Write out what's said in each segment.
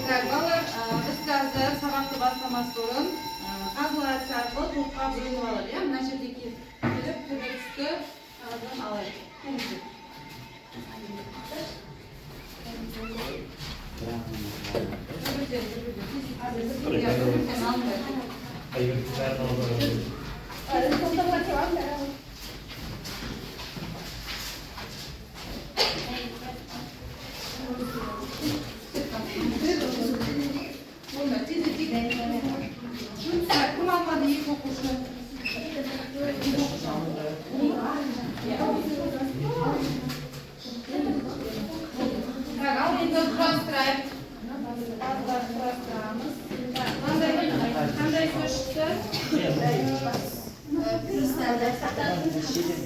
Балалар, біз қазір сабақты бастамас бұрын қазылар арқылы топқа бөлініп алады. Мына жерде келіп төбе түсті қағаздан алайық. Кім алмады екі оқушы? Ал енді құрастырайық. Қандай сөз шықты? Қандай сөз шықты?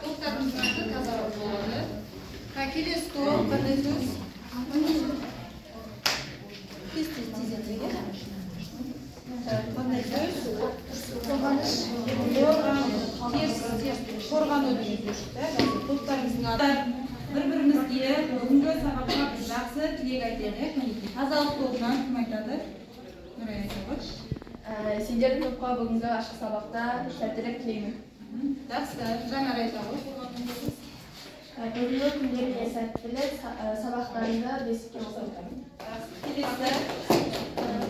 Тоқтардың сұрақы тазарау болады. Келесі топ, қандай сөз? Қандай сөз? Қорғану деген сөз шықты. Топтарымыздың аты бір-бірімізге бүгінгі сабаққа жақсы тілек айтайық. Тазалық тобынан кім айтады? Нұрай айтады. Сендердің топқа бүгінгі ашық сабақта сәттілік тілеймін. Жақсы, Жанар айтады. Бүгінгі күндеріңе сәттілік, сабақтарында бесікке болсын. Келесі.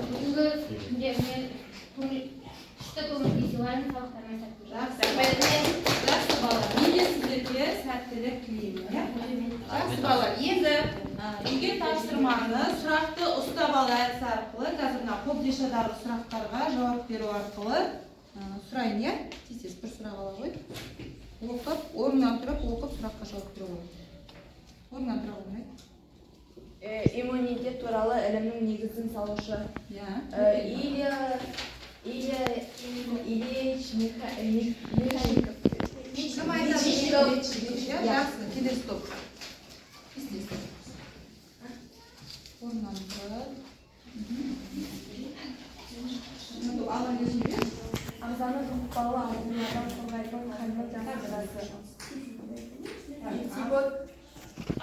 Бүгінгі күндеріңе күшті көңіл-күй сыйлаймын, сабақтарыңа сәттілік. Жақсы балалар, мен де сіздерге сәттілік тілеймін. Жақсы балалар, енді үйге тапсырманы сұрақты ұстап ал әдісі арқылы, қазір мына қобдишадағы сұрақтарға жауап беру арқылы сұрайын, иә? Тез бір сұрақ ала ғой. Оқып, орнынан тұрып, оқып сұраққа жауап беру ғой. Орнынан тұра қоймай. Иммунитет туралы ілімнің негізін салушы. Ильич Михайликов. Кім айтады? Жақсы, келесі топ. Орнынан тұрып. Ала несіне? Ағзаны жұқпалы аурулардан қорғайтын қанның жасырасы.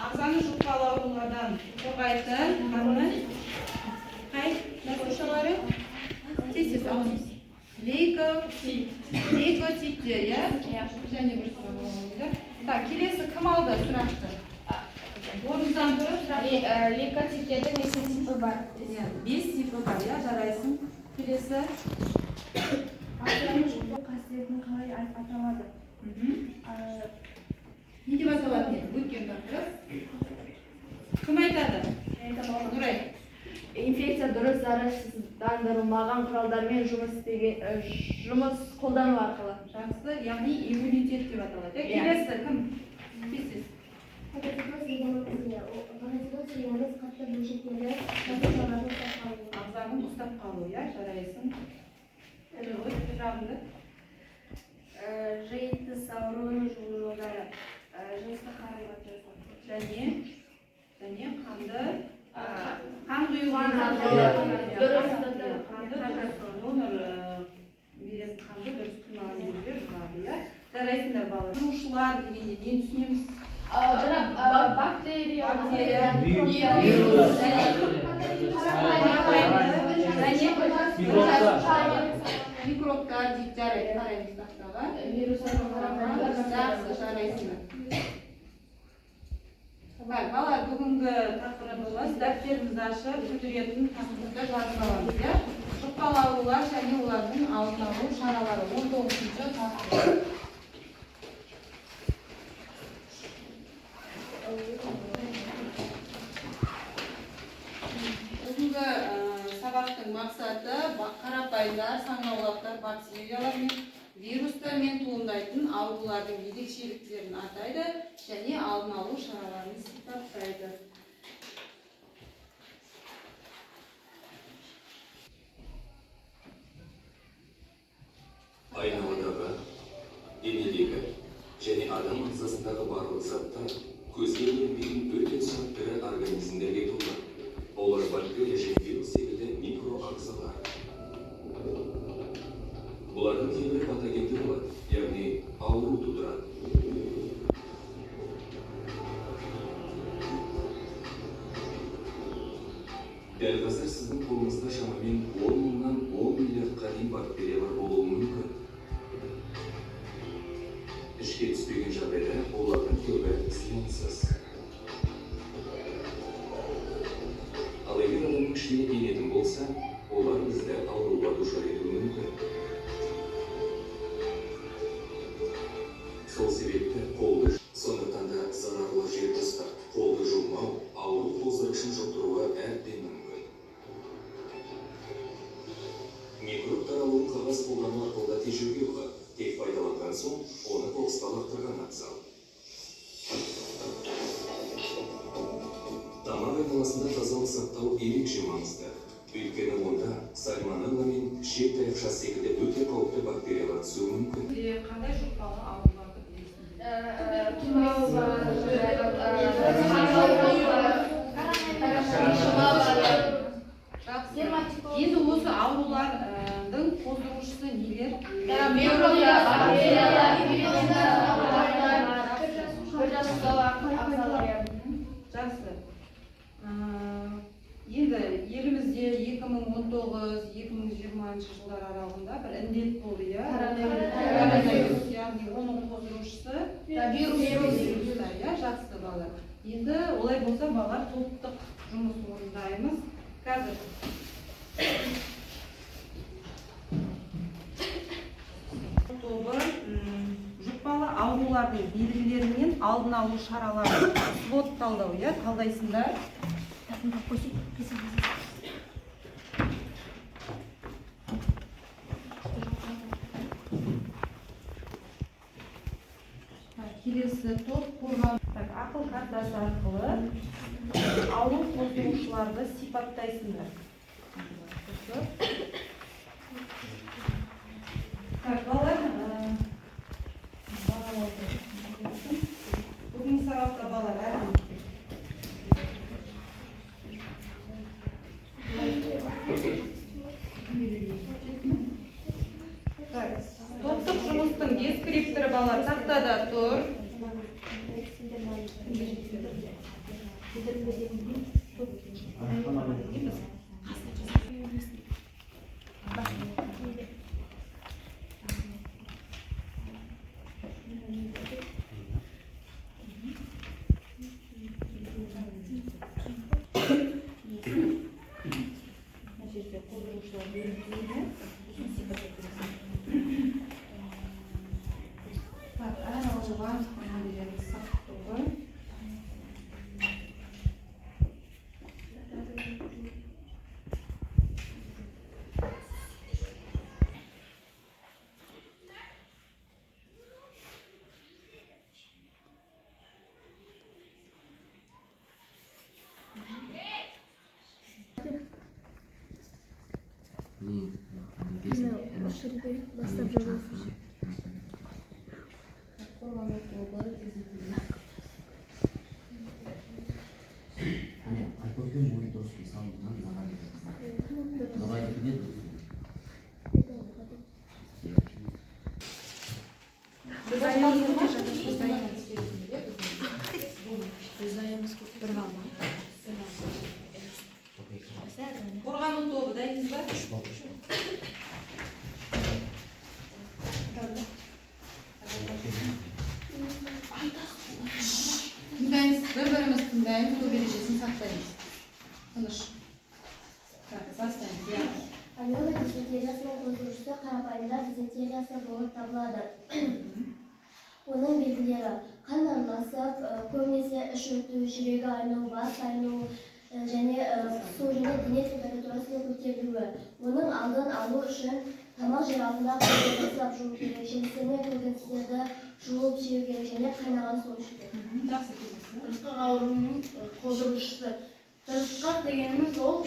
Ағзаны жұқпалы аурулардан қорғайтын қанның қай жасушалары? Тез алыңыз. Лейкоциттер, иә? Және бір сұрақ болғанда. Так, келесі кім алды сұрақты? Орныңыздан тұрып сұрақ. Лейкоциттердің неше типі бар? 5 типі бар, иә, жарайсың. Келесі. Ағзаны жұқпалы қасиетін қалай аталады? Не деп аталады еді? Өткен тақырып. Кім айтады? Нұрай. Инфекция дұрыс зарарсыздандырылмаған құралдармен жұмыс қолдану арқылы. Жақсы, яғни иммунитет деп аталады. Келесі кім? Тез. Ағзаның ұстап қалу, иә, жарайсың. Жиынтыс ауруының жұғу жолдары, жыныстық қарым-қатынас және қанды қан құйылған қанды донор беретін қанды дұрыс құймаған елдер болады, иә. Жарайсыңдар балалар. Жуушылар дегенде нені түсінеміз? Бактерия, микробтар дейік, жарайды, қараймыз тақтаға. Жақсы, жарайсыңдар. Балалар, бүгінгі тақырыбымыз дәптерімізді ашып, күтіретін тақырыпта жазып аламыз, иә? Жұқпалы аурулар және олардың алдын алу шаралары 19-ші тақырып. Бүгінгі сабақтың мақсаты қарапайымдар, саңылаулықтар, бактериялар мен вирустармен туындайтын аурулардың ерекшеліктерін атайды және алдын алу шараларын сипаттайды. Айналадағы, денедегі және адам ағзасындағы барлық заттар көзге ілінбейтін организмдерге толы. Олар бактерия және вирус секілді микроағзалар. Бұлардың кейбірі патогенді болады, яғни ауру тудырады. Дәл қазір сіздің қолыңызда шамамен 10 мыңнан 10 миллиардқа дейін бактериялар болуы мүмкін. Ішке түспеген жағдайда олардың көбі зиянсыз. Ал егер адамның ішіне енетін болса, олар бізді ауруға душар етуі мүмкін. Сол себепті қолды, сондықтан да зарарлы жерді ұстап, қолды жумау, ауру қоздырғышын жұқтыруы әбден мүмкін. Микроб таралуын қағаз қолдану арқылы тежеуге болады. Тек пайдаланған соң, оны боксқа лақтырған абзал. Тамақ айналасында тазалық сақтау ерекше маңызды. Өйткені онда сальмонелла мен ішек таяқша секілді өте қауіпті бактериялар түсуі мүмкін. Қандай жұқпалы ауруларды білесіздер? Енді осы аурулардың қоздырушысы нелер? Жақсы. Енді елімізде 2019-2020 жылдар аралығында бір індет болды, иә? Коронавирус, яғни оның қоздырушысы вирус, жақсы балалар. Енді олай болса балалар топтық жұмыс орындаймыз. Қазір тобы жұқпалы аурулардың белгілері мен алдын алу шаралары свод талдау, иә, талдайсыңдар. Келесі топ қорғау. Ақыл картасы арқылы ауру қоздырушыларды сипаттайсыңдар. Балалар, бүгін сабақта балалар топтық жұмыстың дескрипторы балалар тақтада тұр. Қорғану тобы дайынсыз ба? Тыңдаймыз, бір-біріміз тыңдаймыз, көп ережесін сақтаймыз. Тыныш. Бастаймыз. Амеба дизентериясының қоздырушысы қарапайымда дизентериясы болып табылады. Оның белгілері қан арнасы, көбінесе іш өту, жүрегі айну, бас айну және су және дене температурасының көтерілуі. Оның алдын алу үшін тамақ жер алдында қойып жуу керек, жемістермен көкөністерді жуып жеу керек және қайнаған су ішу керек. Тырысқақ ауруының қоздырушысы. Тырысқақ дегеніміз ол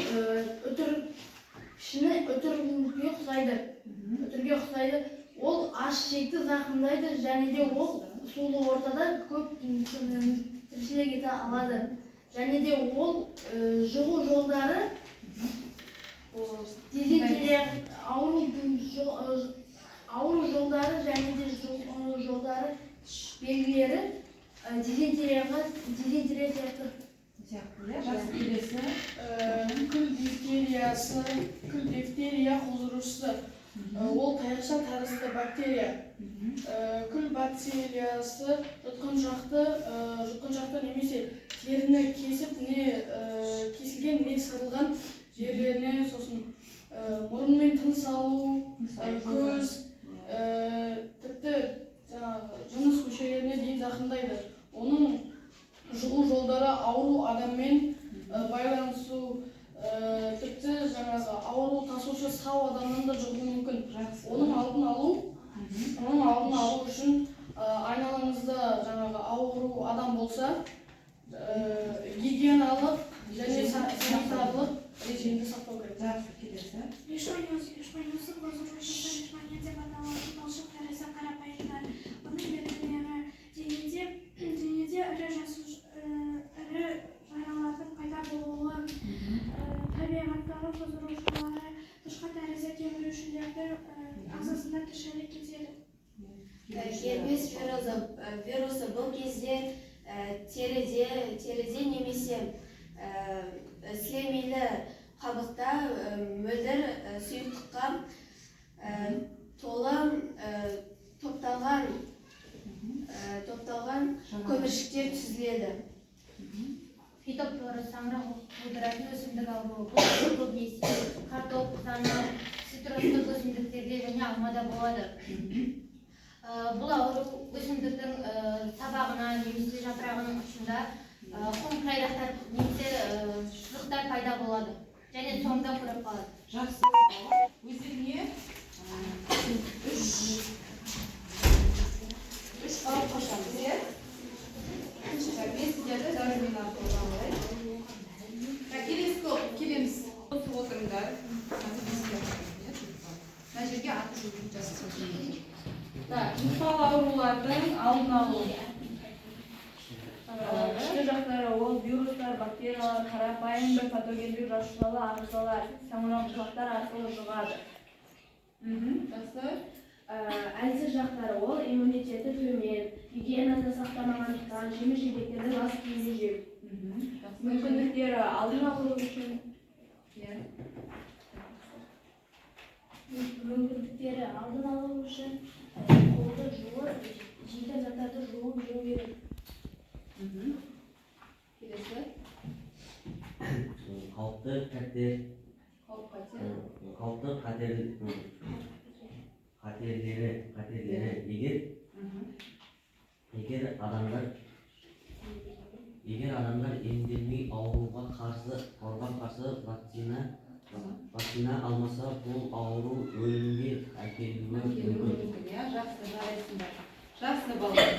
өтірге ұқсайды. Ол аш ішекті зақымдайды және де ол сулы ортада көп тіршілік ете алады. және де ол жұғу жолдары ауру жолдары және де жолдары белгілері дизентерияға Жақсы келесі. Күл дифтерия қоздырушысы. Ол таяқша тәрізді бактерия. Күл бактериясы жұтқыншақты немесе теріні кесіп кесілген не сырылған жерлеріне, сосын мұрынмен тыныс алу, көз, тіпті жыныс мүшелеріне дейін зақымдайды. Оның жұғу жолдары ауру адаммен байланысу, тіпті ауру тасушы сау адамнан да жұғуы мүмкін. Оның алдын алу үшін айналаңызда ауру адам болса, гигиеналық және санитарлық режимді сақтау керек. Жақсы келесі. Лишманиоз қоздырушысы лишмания деп аталатын талшық тәрізді қарапайымдар. Оның белгілері денеде ірі жаралардың пайда болуы, табиғаттағы қоздырушылары тышқан тәрізді кемірушілердің ағзасында тіршілік етеді. Герпес вирусы бұл кезде теріде немесе сілемейлі қабықта мөлдір сұйықтыққа толы топталған көміршіктер түзіледі. Фитофтора саңырау тудыратын өсімдік ауруы. Бұл көбінесе картоп, саңырау, цитрустық өсімдіктерде және алмада болады. Бұл ауру өсімдіктің сабағына немесе жапырағының ұшында құм қайрақтар немесе шұжықтар пайда болады. Және соңында көріп қалады. Жақсы. Өздеріне үш алып қашамыз, е? Мен сіздерді дәрімен арқылы алайын. Келесі көп, келеміз. Осып отырыңдар. Мына жерге аты жөнін жазып. Жұқпалы аурулардың алдын алу. ішкі жақтары ол вирустар, бактериялар, қарапайым бір патогендік жасушалы ағзалар, саңырауқұлақтар арқылы жұғады. Жақсы. Әлсіз жақтары ол иммунитеті төмен, гигиенасы сақтамағандықтан жеміс-жидектерді аз күйінде жеу. Мүмкіндіктері алдын алу үшін қолды жуып, жейтін заттарды жуып жеу керек. Келесі. Қауіпті қатерлері егер адамдар емделмей ауруға қарсы вакцина алмаса, бұл ауру өлімге әкелуі мүмкін. Жақсы, жарайсыңдар. Жақсы балалар.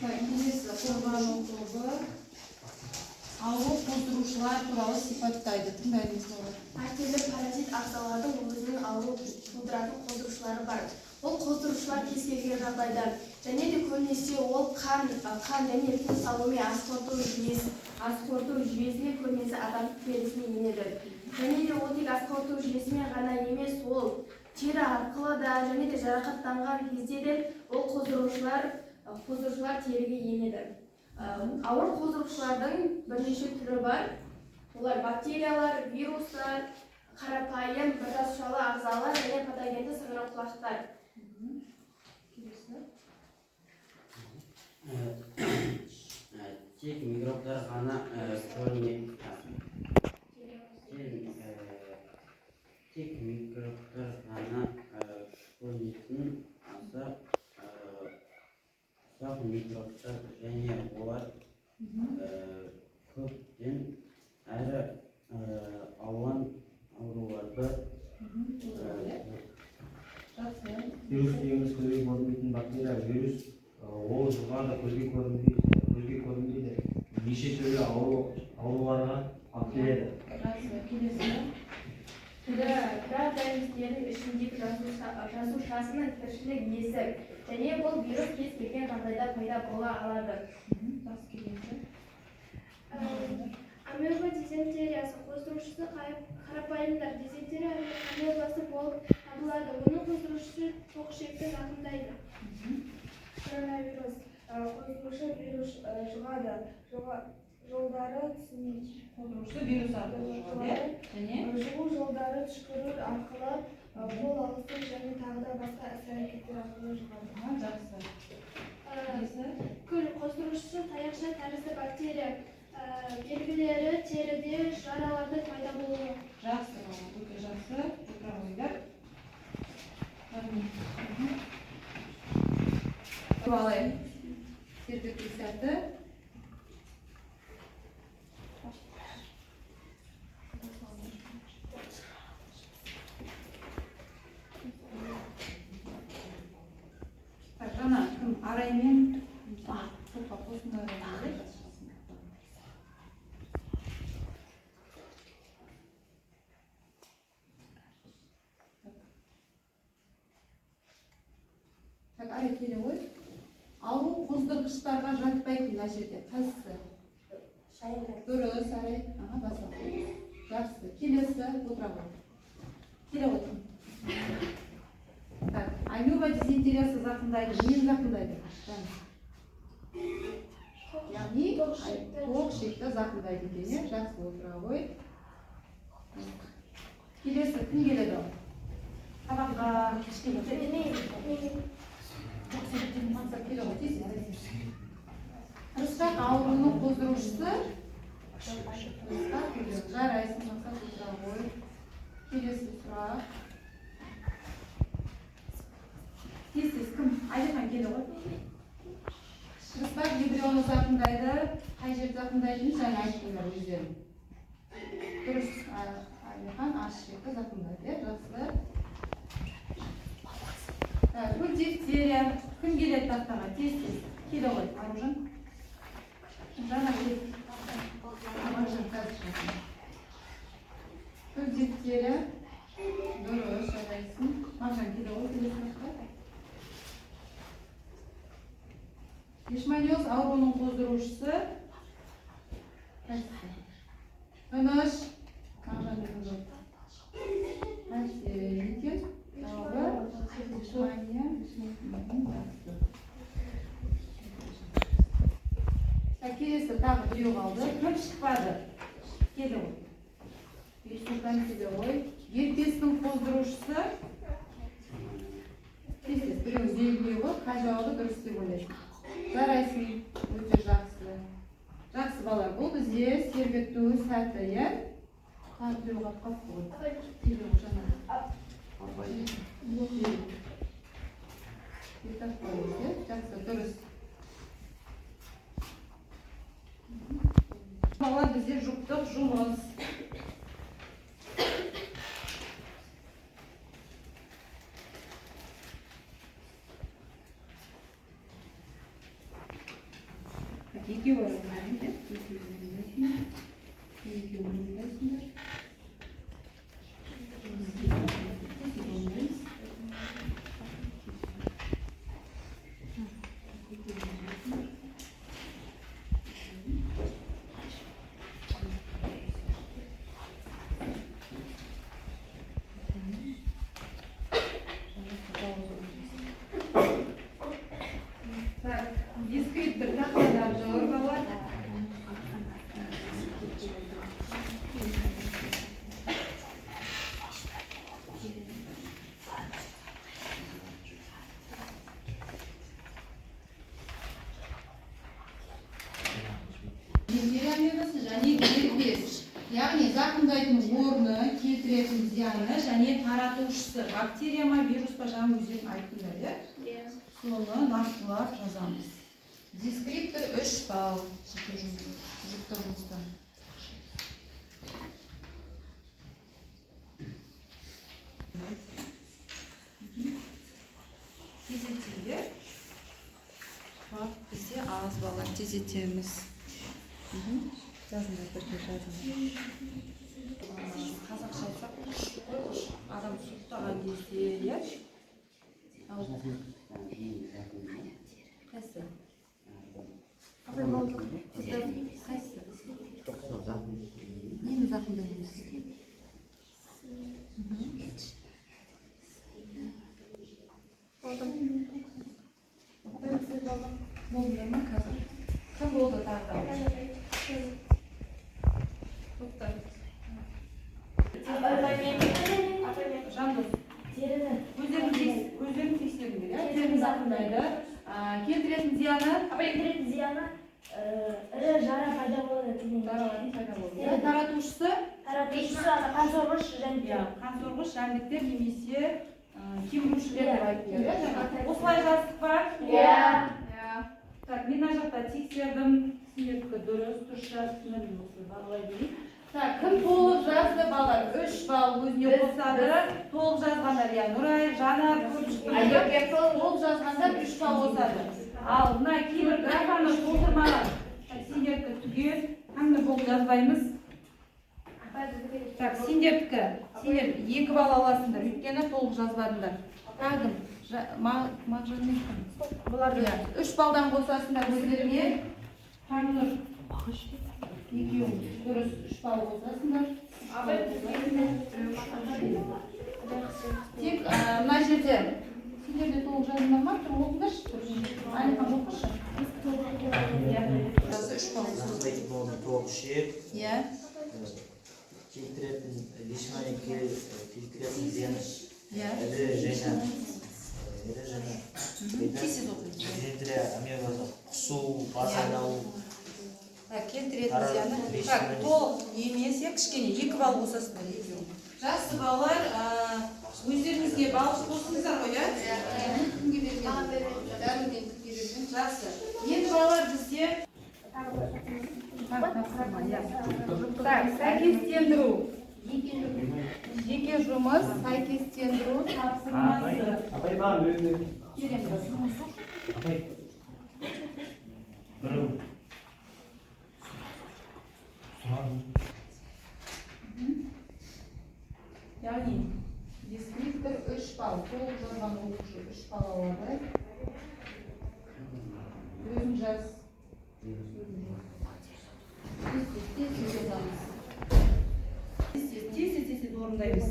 Келесі қорғану тобы ауру қоздырушылар туралы сипаттайды. Тыңдаймыз. Әртүрлі паразит ағзалардың өзінің ауру тудыратын қоздырушылары бар. Ол қоздырушылар кез келген жағдайда және де көбінесе ол қан және тыныс алумен ас қорыту жүйесіне көбінесе адам терісіне енеді. Және де ол тек ас қорыту жүйесімен ғана емес, ол тері арқылы да және де жарақаттанған кезде де ол қоздырушылар теріге енеді. Ауыр қоздырушылардың бірнеше түрі бар. Олар бактериялар, вирустар, қарапайым жасушалы ағзалар және патогенді саңырауқұлақтар. Тек микробтар ғана көрінетін ұсақ микробтар және олар көптен әрі алуан ауруларды вирус дегеніміз көзге көрінбейтін бактерия, вирус ол жұғады, көзге көрінбейді. Неше түрлі ауруларға алып келеді. Жақсы, келесі. бірақ дәрістердің ішіндегі жасушасының тіршілік иесі және бұл вирус кез келген жағдайда пайда бола алады. Амеба дизентериясы қоздырушысы қарапайымдар. Дизентерия амебасы болып табылады. Оның қоздырушысы тоқ ішекті зақымдайды. Коронавирус қоздырушы вирус жұғады. Жолдары Қоздырушы вирус арқылы жұғады. Және жұғу жолдары түшкіру арқылы, қол алысу және тағы да басқа іс-әрекеттер арқылы жұғады. Жақсы. Күл қоздырушысы таяқша тәрізді бактерия. Белгілері теріде жараларды пайда болуы. Жақсы, өте жақсы. Отыра қойыңдар. Алайық. Сербетті сәті. Жаңа кім араймен топқа қосында араймен. Арай келе ғой. Ауру қоздырғыштарға жатпайтын мына жерде. Қайсысы? Дұрыс, арай. Баса. Жақсы. Келесі отыра ғой. Келе ғой. Амеба дизентериясы зақымдайды. Нені зақымдайды? Яғни тоқ ішекті зақымдайды екен. Жақсы отыра ғой. Келесі кім келеді? Табаққа Рысқақ ауруының қоздырушысы жарайсың мақсат отыра ғой. Келесі сұрақ. Тез кім? Айдыхан келе ғой. Рысқақ эмбрионы зақымдайды. Қай жерді зақымдайтынын жаңа айттыңдар өздерің. Дұрыс. Айдыхан аш ішекті зақымдайды. Жақсы. Бұл дифтерия. Кім келеді тақтаға? Тез. Келе ғой. Аружан. Жаңа келеді. Аружан қазір жатыр. Бұл дифтерия. Дұрыс, жарайсың. Аружан келе ғой. Лишманиоз ауруының қоздырушысы. Үніш. Аружан келе ғой. Екен. Келесі тағы біреу қалды. Кім шықпады? Келі ғой. Бексұлтан келе ғой. Герпестің қоздырушысы. Тез біреу белгілеу ғой. Қай жауабы дұрыс деп ойлайсың. Жарайсың. Өте жақсы. Жақсы балалар. Бұл бізде сербету сәті, иә? Тағы біреу қалып қой. Келе ғой жаңа. Жақсы, дұрыс. Балалар бізде жұптық жұмыс. Екеу орындайсыңдар. Екеу орындайсыңдар. Дискриптор тақтадан жауыр балар. Дифтерия амебасы және герпес. Яғни зақымдайтын орны, келтіретін зияны және таратушысы. Бактерия ма, вирус па жаңа өздерің айттыңдар, иә? Соны нақтылап жазамыз. Дискриптор 3 балл. Жүкті жұмыстан. Тезетейді. Бізде аз балар тезетеміз. Жазыңдар, бірге жазыңдар. Қазақша айтсақ, адам сұқтаған кезде, иә? Қайсы? Қайсы? Нені зақымдаймыз? Болды ма қазір? Кім болды тағы да? Тоқтар. Жандос. Өздерін тексеріңдер, иә? Теріні зақымдайды. Келтіретін зияны? Келтіретін зияны ірі жара пайда болады. Таратушысы? Қансорғыш жәндіктер. Қансорғыш жәндіктер немесе кемірушілер деп айтылады. Осылай жаздық па? Иә. Так, мен мына жақта тексердім. Сендердікі дұрыс, түсіндірдім осылай бағалай дейін. Так, кім толық жазды балалар? 3 балл өзіне қосады. Толық жазғандар, иә, Нұрай, Жанар, толық жазғандар 3 балл қосады. Ал мына кейбір графаны толтырмаған. Сендердікі түгел, қандай болып жазбаймыз? Так, сендердікі. Сендер 2 балл аласыңдар, өйткені толық жазбадыңдар. Тағым, мағжанмен бұлар 3 балдан қосасыңдар өздеріңе. Таңнұр. Екеуі дұрыс 3 балл қосасыңдар. Тек мына жерде сендерде толық жазыңдар ма? Тұр оқыңдаршы. Әлихан оқышы. 3 балл. Толық шек. Иә. Келтіретін лишманың келтіретін зияны. Иә. Ірі және Тез оқиды. жендірі амебасы құсу, бас айналу. Келтіретін зияны. Так, толық емес, кішкене 2 балл қосасыңдар екеуі. Жақсы балалар, өздеріңізге балл қостыңыздар ғой, иә? Кімге берген? Жақсы. Енді балалар бізде сәйкестендіру. Жеке жұмыс, сәйкестендіру тапсырмасы. Апай бағым өзіне. Апай. Бірі. Яғни, дескриптор 3 балл, толық жазған оқушы 3 балл алады. Өзін жаз. Тез орындаймыз.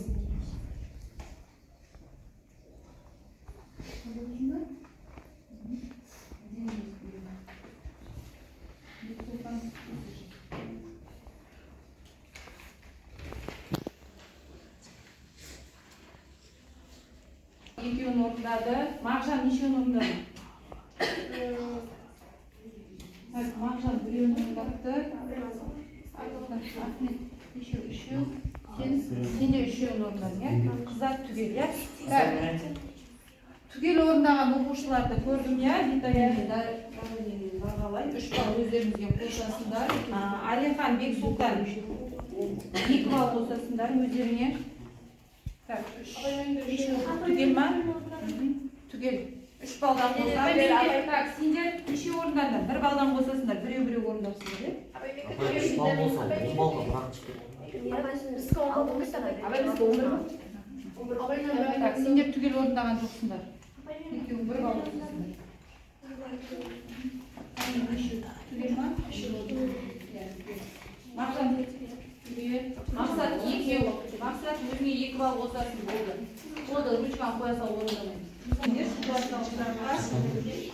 Екеуін орындады. Мағжан нешеуін орындады? Мағжан біреуін орындапты. Ахмет үшеу. Сен де үшеуін орындадың, иә? Қыздар түгел, иә? Түгел орындаған оқушыларды көрдім, иә? Бағалай. 3 балл өздеріңізге қосасыңдар. Алихан Бексұлтан 2 балл қосасыңдар өздеріңе. Так, түгел ма? Түгел. 3 балдан қосасыңдар. Так, сендер неше орындардан? 1 балдан қосасыңдар, біреу орындапсыңдар, иә? Апай 3 балл болса 10 баллға бірақ шығып. Так, сендер түгел орындаған жоқсыңдар. Екеуің 1 балл қосасыңдар. Түгел ма? Мақсат түгел. Мақсат екеу. Мақсат өзіңе 2 балл қосасың болды. Болды, ручканы қоя сал орындамайды. Сендер ситуацияларға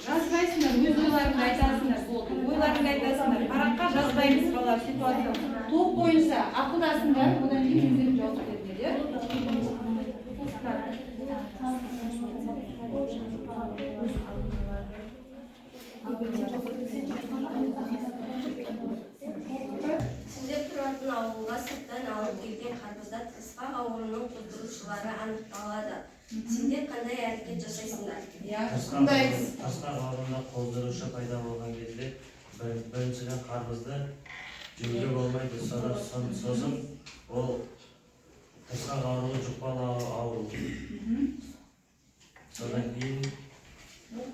жазбайсыңдар, өз ойларыңды айтасыңдар. Ойларыңды айтасыңдар. Параққа жазбаймыз балалар ситуация. Топ бойынша ақылдасыңдар, одан кейін өздерің жауап беріңдер. Сендер тұратын ауылға сырттан алып келген қарбыздар ысқақ ауруының қоздырушылары анықталады. Сендер қандай әрекет жасайсыңдар? Ысқақ ауруында қоздырушы пайда болған кезде біріншіден қарбызды жеуге болмайды. Сосын ол ысқақ ауруы жұқпалы ауру. Содан кейін ол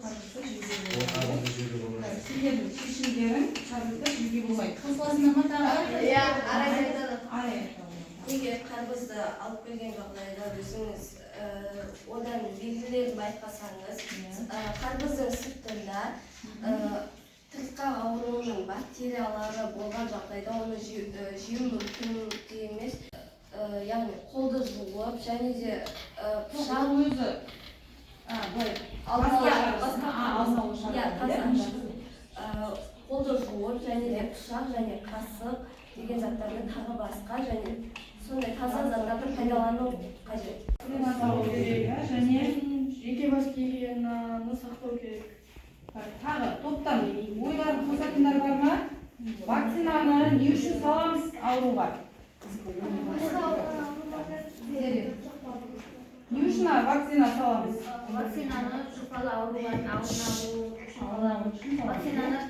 қарбызды жеуге болмайды. Сендердің шешімдерің қарбызды жеуге болмайды. Қосыласыңдар ма тағы? Иә, арай айтады. Арай. егер қарбызды алып келген жағдайда өзіңіз одан белгілерін байқасаңыз, қарбыздың сыртында тырысқақ ауруының бактериялары болған жағдайда оны жеу мүмкін емес. Яғни қолды жуып және де пышақ өзі қолды жуып және де пышақ және қасық деген заттарды тағы басқа және сондай таза заттарды пайдалану қажет. және жеке бас гигиенаны сақтау керек. Тағы топтан ойларын қосатындар бар ма? Вакцинаны не үшін саламыз ауруға? Не үшін вакцина саламыз? Вакцинаны жұқпалы аурулардың алдын алу, вакцинаны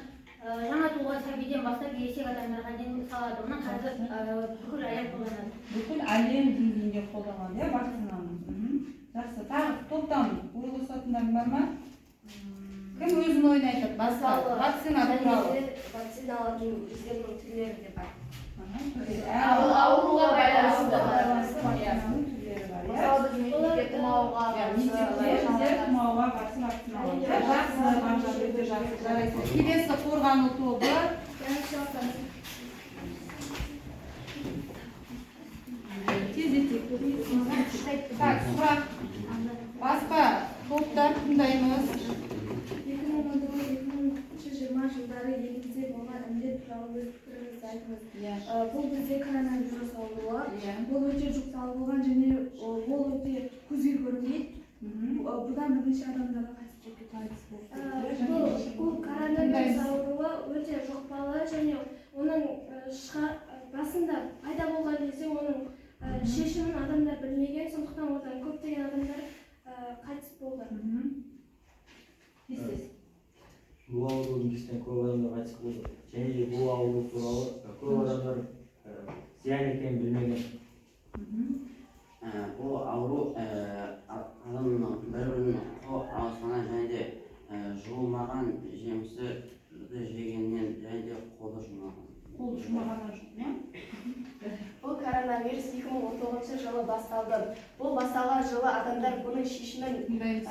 жаңа туған сәбиден бастап ересек адамдарға дейін салады. Оны қазір бүкіл әлем қолданады. Бүкіл әлем деңгейінде қолданған, иә, вакцинаны. Жақсы, тағы топтан ой қосатындар бар ма? Кім өзінің ойын айтады? Вакцина туралы. Вакциналардың өздерінің түрлері де бар. Ауруға байланысты. Мысалы біз мектепте тұмауға қарсы вакцина аламыз. Жақсы, өте жақсы, жарайсыз. Келесі қорғану тобы. Так, сұрақ. Басқа топтар тыңдаймыз. 2019-2020 жылдары елімізде болған індет туралы өз пікіріңізді айтыңыз. Бұл бізде коронавирус ауруы. Бұл өте жұқпалы болған және ол өте көзге көрінбейді. Бұдан бірнеше адамдарға қайтыс болды. Бұл коронавирус ауруы өте жұқпалы және оның басында пайда болған кезде оның шешімін адамдар білмеген, сондықтан одан көптеген адамдар қайтыс болды. Бұл аурудың кесірінен көп адамдар қайтыс болды. Және де бұл ауру туралы көп адамдар зиян екенін білмеген. Бұл ауру адамның бір-бірінің ауызына және де жуылмаған жемісті жегеннен және де қолды жумағаннан жұғады. Бұл коронавирус 2019 жылы басталды. Бұл басталған жылы адамдар бұның шешімін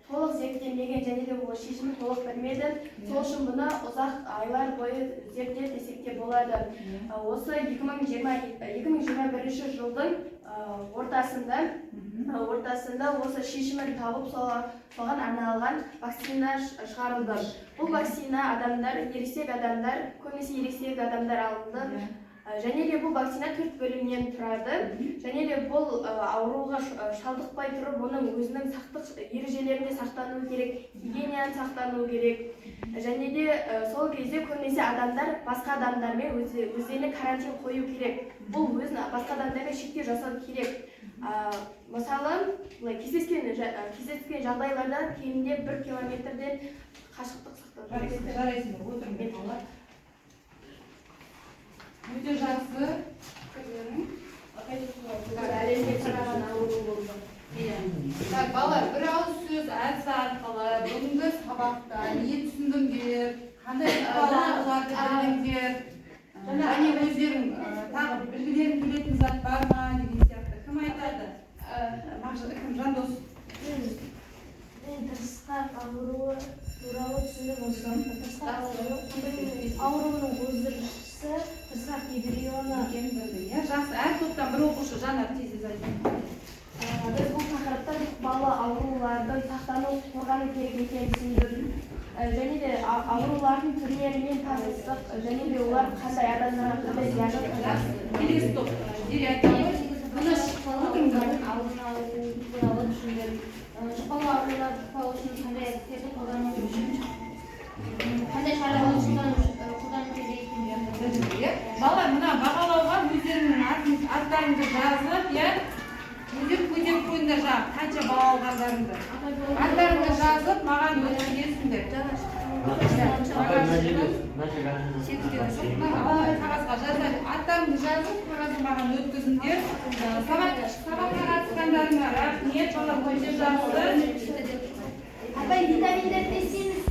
толық зерттемеген және де бұл шешімін толық білмеді. Сол үшін бұны ұзақ айлар бойы зерттеп десек те болады. Осы 2021 жылдың ортасында осы шешімін тауып соған арналған вакцина шығарылды. Бұл вакцина ересек адамдар, көбінесе ересек адамдар алынды. Және де бұл вакцина 4 бөлімнен тұрады. Және де бұл ауруға шалдықпай тұрып, оның өзінің сақтық ережелеріне сақтану керек, гигиенаны сақтану керек. Және де сол кезде көбінесе адамдар басқа адамдармен өздеріне карантин қою керек. Бұл басқа адамдармен шектеу жасау керек. Мысалы, кездескен жағдайларда кемінде 1 километрден қашықтық сақтау керек. Жарайсың, отырып қалар. Өте жақсы. Әлемге тараған ауру болды. Балалар, бір ауыз сөз әдісі арқылы бүгінгі сабақта не түсіндіңдер, қандай ықпаларды білдіңдер, және өздерің тағы білгілерің келетін зат бар ма деген сияқты. Кім айтады? Кім, Жандос? Мен тырысқақ ауруы туралы түсініп отырмын. Тырысқақ ауруының қоздырғышысы тырысқақ вибрионы. Жақсы, әр топтан бір оқушы, Жанар, тез айтыңыз. Біз бұл тақырыпта жұқпалы аурулардың сақтану қорғану керек екенін түсіндік. Және де аурулардың түрлерімен таныстық, және де олар қандай адамдарға қандай зияны тигізеді. Келесі топ, дереу айтамыз. Бұны жұқпалы аурулардың алдын алу туралы түсіндік. Жұқпалы аурулар жұқпау үшін қандай әдістерді қолдану үшін, қандай шаралар қолдану керек екендігін. Балалар, мына бағалауға өздерінің аттарыңды жазып, өздерің қойыңдар жаңағы қанша бала алғандарыңды. Аттарыңды жазып, маған өткізесіңдер. Қағазға жазып, аттарыңды жазып, қағазды маған өткізіңдер. Сабаққа қатысқандарыңа рахмет, балалар, өте жақсы. Апай, витаминдерді естейміз.